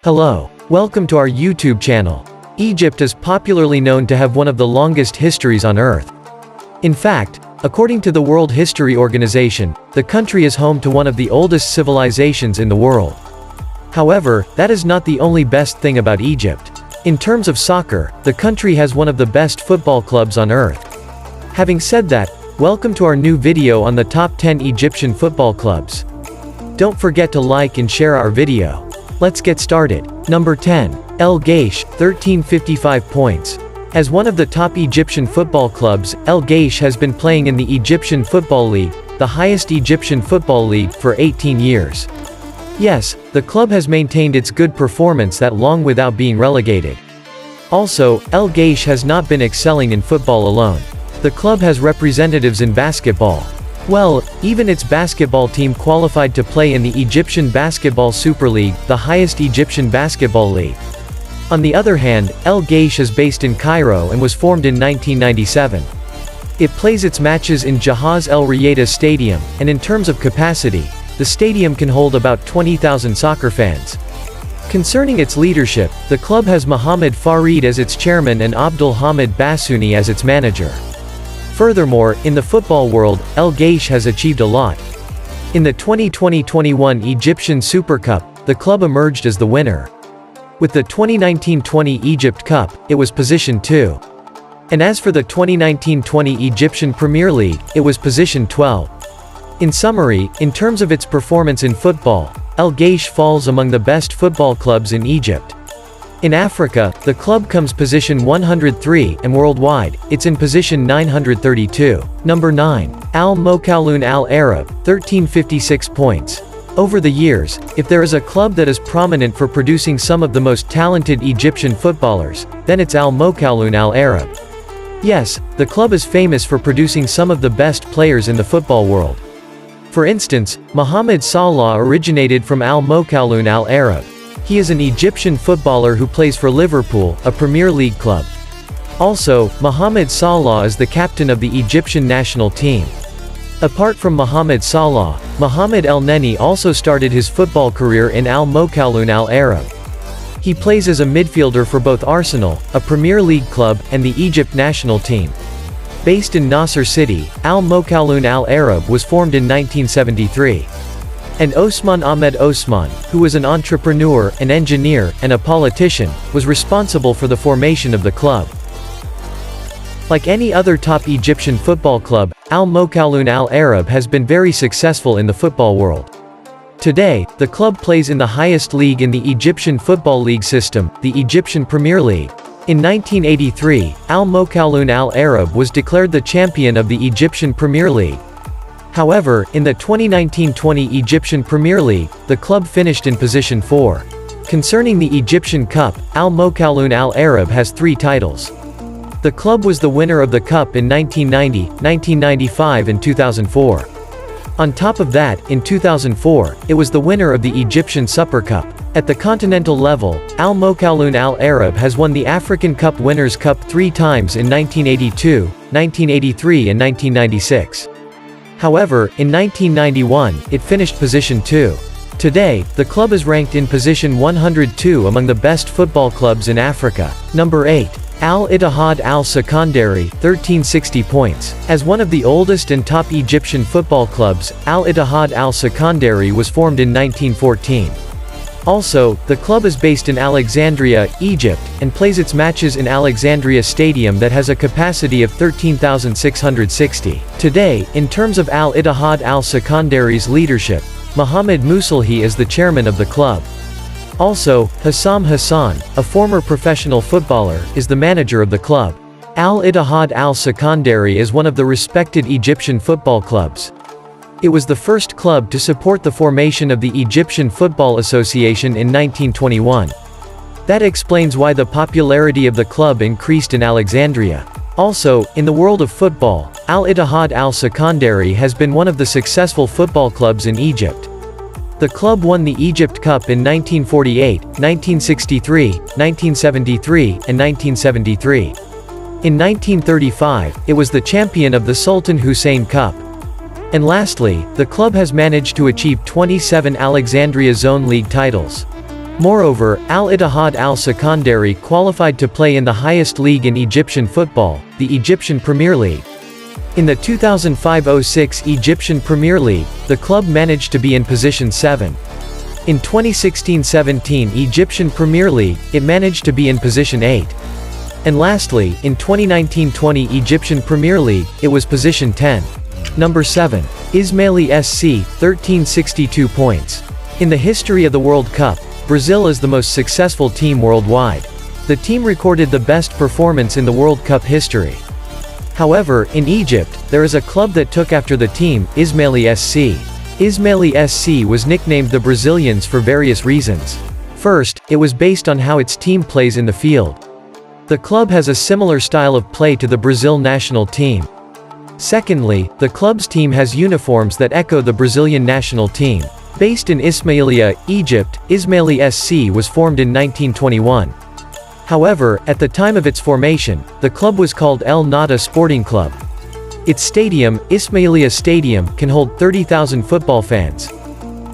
Hello. Welcome to our YouTube channel. Egypt is popularly known to have one of the longest histories on Earth. In fact, according to the World History Organization, the country is home to one of the oldest civilizations in the world. However, that is not the only best thing about Egypt. In terms of soccer, the country has one of the best football clubs on Earth. Having said that, welcome to our new video on the top 10 Egyptian football clubs. Don't forget to like and share our video. Let's get started. Number 10. Al-Ghaish, 1355 points. As one of the top Egyptian football clubs, Al-Ghaish has been playing in the Egyptian Football League, the highest Egyptian football league, for 18 years. Yes, the club has maintained its good performance that long without being relegated. Also, Al-Ghaish has not been excelling in football alone. The club has representatives in basketball. Well, even its basketball team qualified to play in the Egyptian Basketball Super League, the highest Egyptian basketball league. On the other hand, Al-Ghaish is based in Cairo and was formed in 1997. It plays its matches in Jahaz El Riyada Stadium, and in terms of capacity, the stadium can hold about 20,000 soccer fans. Concerning its leadership, the club has Mohammed Farid as its chairman and Abdul Hamid Bassouni as its manager. Furthermore, in the football world, Al-Ghaish has achieved a lot. In the 2020-21 Egyptian Super Cup, the club emerged as the winner. With the 2019-20 Egypt Cup, it was position 2. And as for the 2019-20 Egyptian Premier League, it was position 12. In summary, in terms of its performance in football, Al-Ghaish falls among the best football clubs in Egypt. In Africa, the club comes position 103, and worldwide, it's in position 932. Number 9. Mokawun Al Arab, 1356 points. Over the years, if there is a club that is prominent for producing some of the most talented Egyptian footballers, then it's Mokawun Al Arab. Yes, the club is famous for producing some of the best players in the football world. For instance, Mohamed Salah originated from Mokawun Al Arab. He is an Egyptian footballer who plays for Liverpool, a Premier League club. Also, Mohamed Salah is the captain of the Egyptian national team. Apart from Mohamed Salah, Mohamed El Neni also started his football career in Mokawun Al Arab. He plays as a midfielder for both Arsenal, a Premier League club, and the Egypt national team. Based in Nasser City, Mokawun Al Arab was formed in 1973. And Osman Ahmed Osman, who was an entrepreneur, an engineer, and a politician, was responsible for the formation of the club. Like any other top Egyptian football club, Mokawun Al Arab has been very successful in the football world. Today, the club plays in the highest league in the Egyptian Football League system, the Egyptian Premier League. In 1983, Mokawun Al Arab was declared the champion of the Egyptian Premier League. However, in the 2019-20 Egyptian Premier League, the club finished in position 4. Concerning the Egyptian Cup, Mokawun Al Arab has 3 titles. The club was the winner of the cup in 1990, 1995 and 2004. On top of that, in 2004, it was the winner of the Egyptian Super Cup. At the continental level, Mokawun Al Arab has won the African Cup Winners' Cup 3 times in 1982, 1983 and 1996. However, in 1991, it finished position 2. Today, the club is ranked in position 102 among the best football clubs in Africa. Number 8. Al-Ittihad Al-Sakandary, 1360 points. As one of the oldest and top Egyptian football clubs, Al-Ittihad Al-Sakandary was formed in 1914. Also, the club is based in Alexandria, Egypt, and plays its matches in Alexandria Stadium that has a capacity of 13,660. Today, in terms of Al-Ittihad Al-Sakandary's leadership, Mohamed Moussalhi is the chairman of the club. Also, Hassam Hassan, a former professional footballer, is the manager of the club. Al-Ittihad Al-Sakandary is one of the respected Egyptian football clubs. It was the first club to support the formation of the Egyptian Football Association in 1921. That explains why the popularity of the club increased in Alexandria. Also, in the world of football, Al-Ittihad Al-Sakandary has been one of the successful football clubs in Egypt. The club won the Egypt Cup in 1948, 1963, 1973, and 1973. In 1935, it was the champion of the Sultan Hussein Cup. And lastly, the club has managed to achieve 27 Alexandria Zone League titles. Moreover, Al-Ittihad Al-Sakandary qualified to play in the highest league in Egyptian football, the Egyptian Premier League. In the 2005-06 Egyptian Premier League, the club managed to be in position 7. In 2016-17 Egyptian Premier League, it managed to be in position 8. And lastly, in 2019-20 Egyptian Premier League, it was position 10. Number 7. Ismailia SC, 1362 points. In the history of the World Cup, Brazil is the most successful team worldwide. The team recorded the best performance in the World Cup history. However, in Egypt, there is a club that took after the team, Ismailia SC. Ismailia SC was nicknamed the Brazilians for various reasons. First, it was based on how its team plays in the field. The club has a similar style of play to the Brazil national team. Secondly, the club's team has uniforms that echo the Brazilian national team. Based in Ismailia, Egypt, Ismailia SC was formed in 1921. However, at the time of its formation, the club was called El Nada Sporting Club. Its stadium, Ismailia Stadium, can hold 30,000 football fans.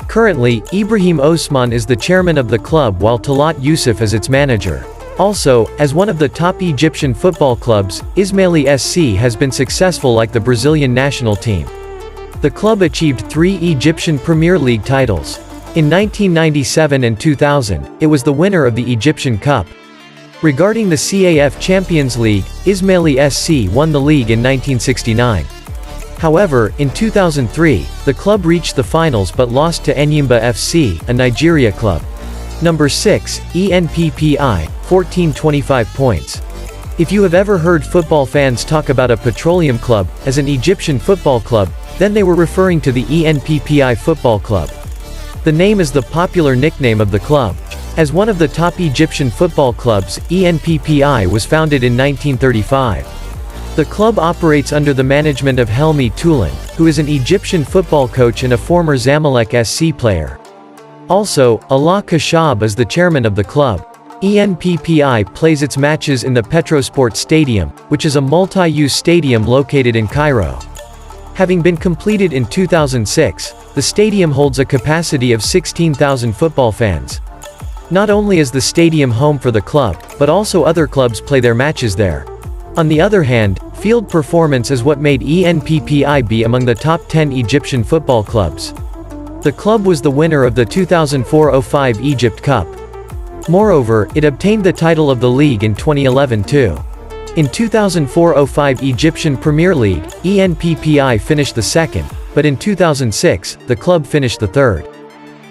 Currently, Ibrahim Osman is the chairman of the club while Talat Yusuf is its manager. Also, as one of the top Egyptian football clubs, Ismailia SC has been successful like the Brazilian national team. The club achieved 3 Egyptian Premier League titles. In 1997 and 2000, it was the winner of the Egyptian Cup. Regarding the CAF Champions League, Ismailia SC won the league in 1969. However, in 2003, the club reached the finals but lost to Enyimba FC, a Nigeria club. Number 6, ENPPI, 1425 points. If you have ever heard football fans talk about a petroleum club as an Egyptian football club, then they were referring to the ENPPI football club. The name is the popular nickname of the club. As one of the top Egyptian football clubs, ENPPI was founded in 1935. The club operates under the management of Helmi Toulan, who is an Egyptian football coach and a former Zamalek SC player. Also, Allah Khashab is the chairman of the club. ENPPI plays its matches in the Petrosport Stadium, which is a multi-use stadium located in Cairo. Having been completed in 2006, the stadium holds a capacity of 16,000 football fans. Not only is the stadium home for the club, but also other clubs play their matches there. On the other hand, field performance is what made ENPPI be among the top 10 Egyptian football clubs. The club was the winner of the 2004-05 Egypt Cup. Moreover, it obtained the title of the league in 2011 too. In 2004-05 Egyptian Premier League, ENPPI finished the second, but in 2006, the club finished the third.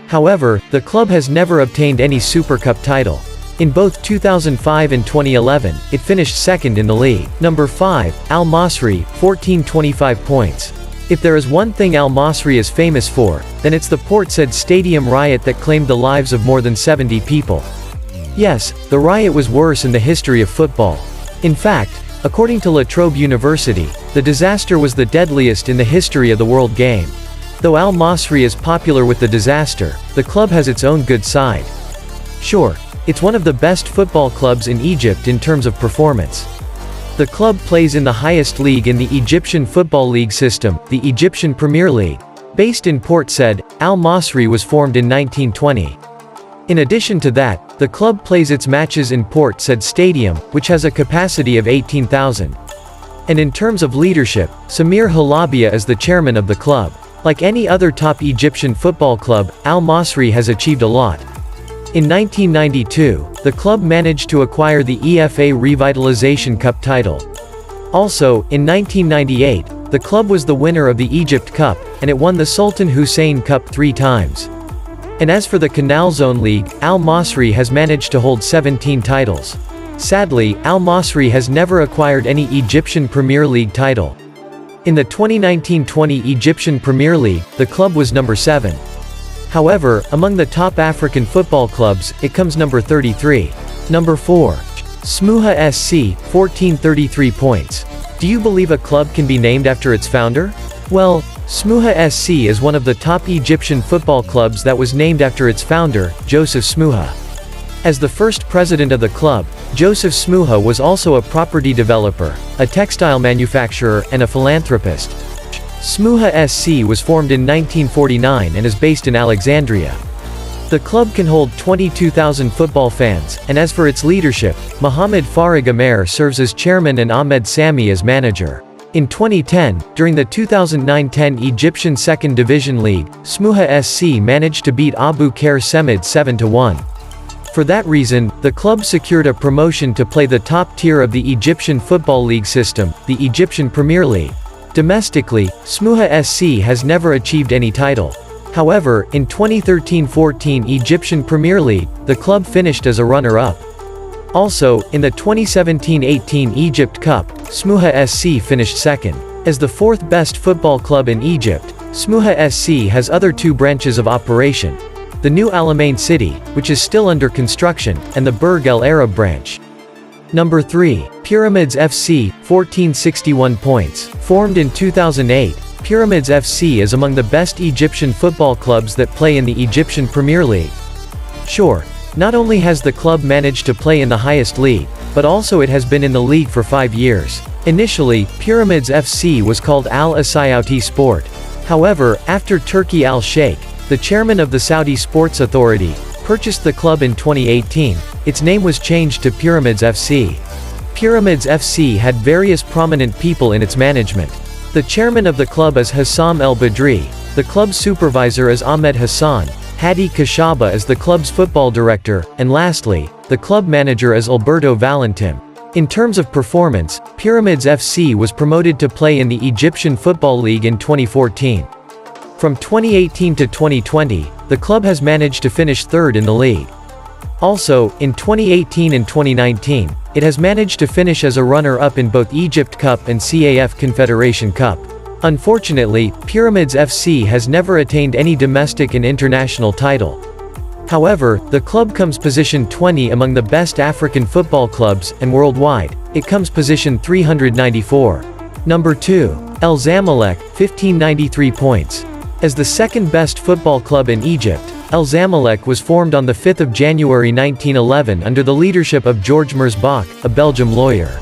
However, the club has never obtained any Super Cup title. In both 2005 and 2011, it finished second in the league. Number 5, Al-Masry, 1425 points. If there is one thing Al-Masry is famous for, then it's the Port Said Stadium riot that claimed the lives of more than 70 people. Yes, the riot was worse in the history of football. In fact, according to La Trobe University, the disaster was the deadliest in the history of the world game. Though Al-Masry is popular with the disaster, the club has its own good side. Sure, it's one of the best football clubs in Egypt in terms of performance. The club plays in the highest league in the Egyptian Football League system, the Egyptian Premier League. Based in Port Said, Al-Masry was formed in 1920. In addition to that, the club plays its matches in Port Said Stadium, which has a capacity of 18,000. And in terms of leadership, Samir Halabia is the chairman of the club. Like any other top Egyptian football club, Al-Masry has achieved a lot. In 1992, the club managed to acquire the EFA Revitalization Cup title. Also, in 1998, the club was the winner of the Egypt Cup, and it won the Sultan Hussein Cup 3 times. And as for the Canal Zone League, Al-Masry has managed to hold 17 titles. Sadly, Al-Masry has never acquired any Egyptian Premier League title. In the 2019-20 Egyptian Premier League, the club was number 7. However, among the top African football clubs, it comes number 33. Number 4. Smouha SC, 1433 points. Do you believe a club can be named after its founder? Well, Smouha SC is one of the top Egyptian football clubs that was named after its founder, Joseph Smouha. As the first president of the club, Joseph Smouha was also a property developer, a textile manufacturer, and a philanthropist. Smouha SC was formed in 1949 and is based in Alexandria. The club can hold 22,000 football fans, and as for its leadership, Mohamed Farag Amer serves as chairman and Ahmed Sami as manager. In 2010, during the 2009-10 Egyptian Second Division League, Smouha SC managed to beat Abu Khair Semid 7-1. For that reason, the club secured a promotion to play the top tier of the Egyptian Football League system, the Egyptian Premier League. Domestically, Smouha SC has never achieved any title. However, in 2013-14 Egyptian Premier League, the club finished as a runner-up. Also, in the 2017-18 Egypt Cup, Smouha SC finished second. As the fourth best football club in Egypt, Smouha SC has other two branches of operation: the new Al Alamein city, which is still under construction, and the Burj Al Arab branch. Number 3. Pyramids FC, 1461 points. Formed in 2008, Pyramids FC is among the best Egyptian football clubs that play in the Egyptian Premier League. Sure, not only has the club managed to play in the highest league, but also it has been in the league for 5 years. Initially, Pyramids FC was called Al-Ittihad Sport. However, after Turki Al-Sheikh, the chairman of the Saudi Sports Authority, purchased the club in 2018, its name was changed to Pyramids FC. Pyramids FC had various prominent people in its management. The chairman of the club is Hassam El Badri, the club's supervisor is Ahmed Hassan, Hadi Kashaba is the club's football director, and lastly, the club manager is Alberto Valentim. In terms of performance, Pyramids FC was promoted to play in the Egyptian Football League in 2014. From 2018 to 2020, the club has managed to finish third in the league. Also, in 2018 and 2019, it has managed to finish as a runner-up in both Egypt Cup and CAF Confederation Cup. Unfortunately, Pyramids FC has never attained any domestic and international title. However, the club comes position 20 among the best African football clubs, and worldwide, it comes position 394. Number 2. Al-Zamalek, 1593 points. As the second best football club in Egypt, Al-Zamalek was formed on 5 January 1911 under the leadership of George Merzbach, a Belgian lawyer.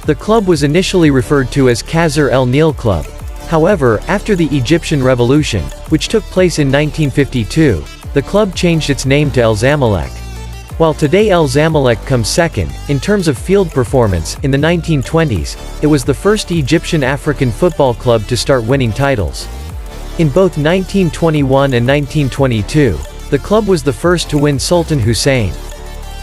The club was initially referred to as Khazar El Nil Club. However, after the Egyptian Revolution, which took place in 1952, the club changed its name to Al-Zamalek. While today Al-Zamalek comes second, in terms of field performance, in the 1920s, it was the first Egyptian African football club to start winning titles. In both 1921 and 1922, the club was the first to win Sultan Hussein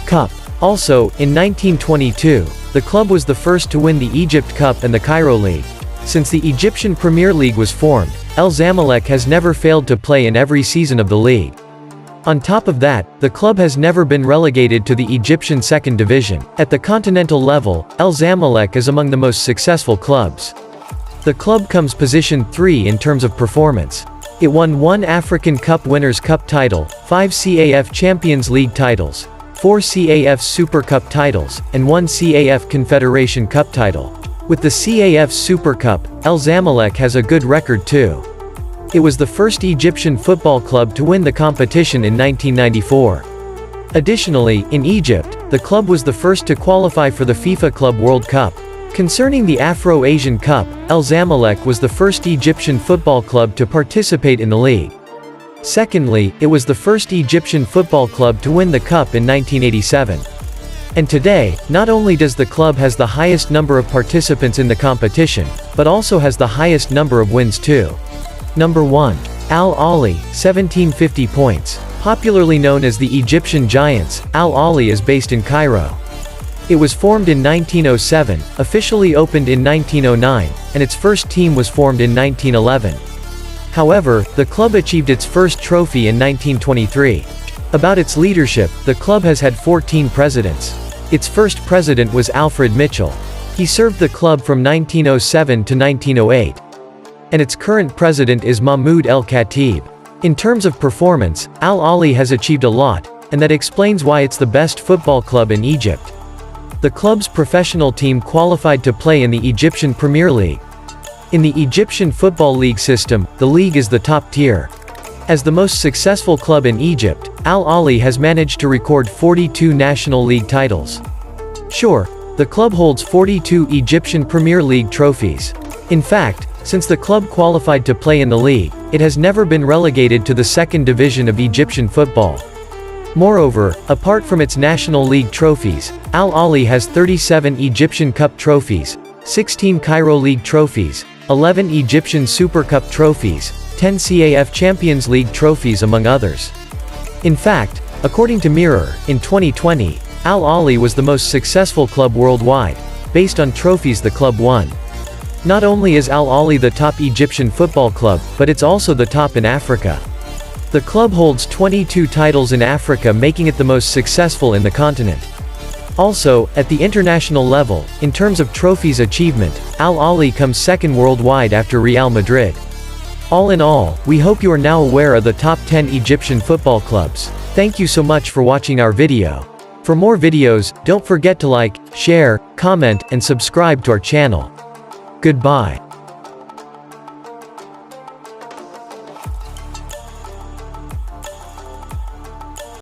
Cup. Also, in 1922, the club was the first to win the Egypt Cup and the Cairo League. Since the Egyptian Premier League was formed, Al-Zamalek has never failed to play in every season of the league. On top of that, the club has never been relegated to the Egyptian Second Division. At the continental level, Al-Zamalek is among the most successful clubs. The club comes position 3 in terms of performance. It won 1 African Cup Winners' Cup title, 5 CAF Champions League titles, 4 CAF Super Cup titles, and 1 CAF Confederation Cup title. With the CAF Super Cup, Al-Zamalek has a good record too. It was the first Egyptian football club to win the competition in 1994. Additionally, in Egypt, the club was the first to qualify for the FIFA Club World Cup. Concerning the Afro-Asian Cup, Al-Zamalek was the first Egyptian football club to participate in the league. Secondly, it was the first Egyptian football club to win the cup in 1987. And today, not only does the club has the highest number of participants in the competition, but also has the highest number of wins too. Number 1. Al-Ahly, 1750 points. Popularly known as the Egyptian Giants, Al-Ahly is based in Cairo. It was formed in 1907, officially opened in 1909, and its first team was formed in 1911. However, the club achieved its first trophy in 1923. About its leadership, the club has had 14 presidents. Its first president was Alfred Mitchell. He served the club from 1907 to 1908. And its current president is Mahmoud El Khatib. In terms of performance, Al-Ahly has achieved a lot, and that explains why it's the best football club in Egypt. The club's professional team qualified to play in the Egyptian Premier League. In the Egyptian Football League system, the league is the top tier. As the most successful club in Egypt, Al-Ahly has managed to record 42 National League titles. Sure, the club holds 42 Egyptian Premier League trophies. In fact, Since the club qualified to play in the league, it has never been relegated to the second division of Egyptian football. Moreover, apart from its National League trophies, Al-Ahly has 37 Egyptian Cup trophies, 16 Cairo League trophies, 11 Egyptian Super Cup trophies, 10 CAF Champions League trophies among others. In fact, according to Mirror, in 2020, Al-Ahly was the most successful club worldwide, based on trophies the club won. Not only is Al-Ahly the top Egyptian football club, but it's also the top in Africa. The club holds 22 titles in Africa, making it the most successful in the continent. Also, at the international level, in terms of trophies achievement, Al-Ahly comes second worldwide after Real Madrid. All in all, we hope you are now aware of the top 10 Egyptian football clubs. Thank you so much for watching our video. For more videos, don't forget to like, share, comment, and subscribe to our channel. Goodbye.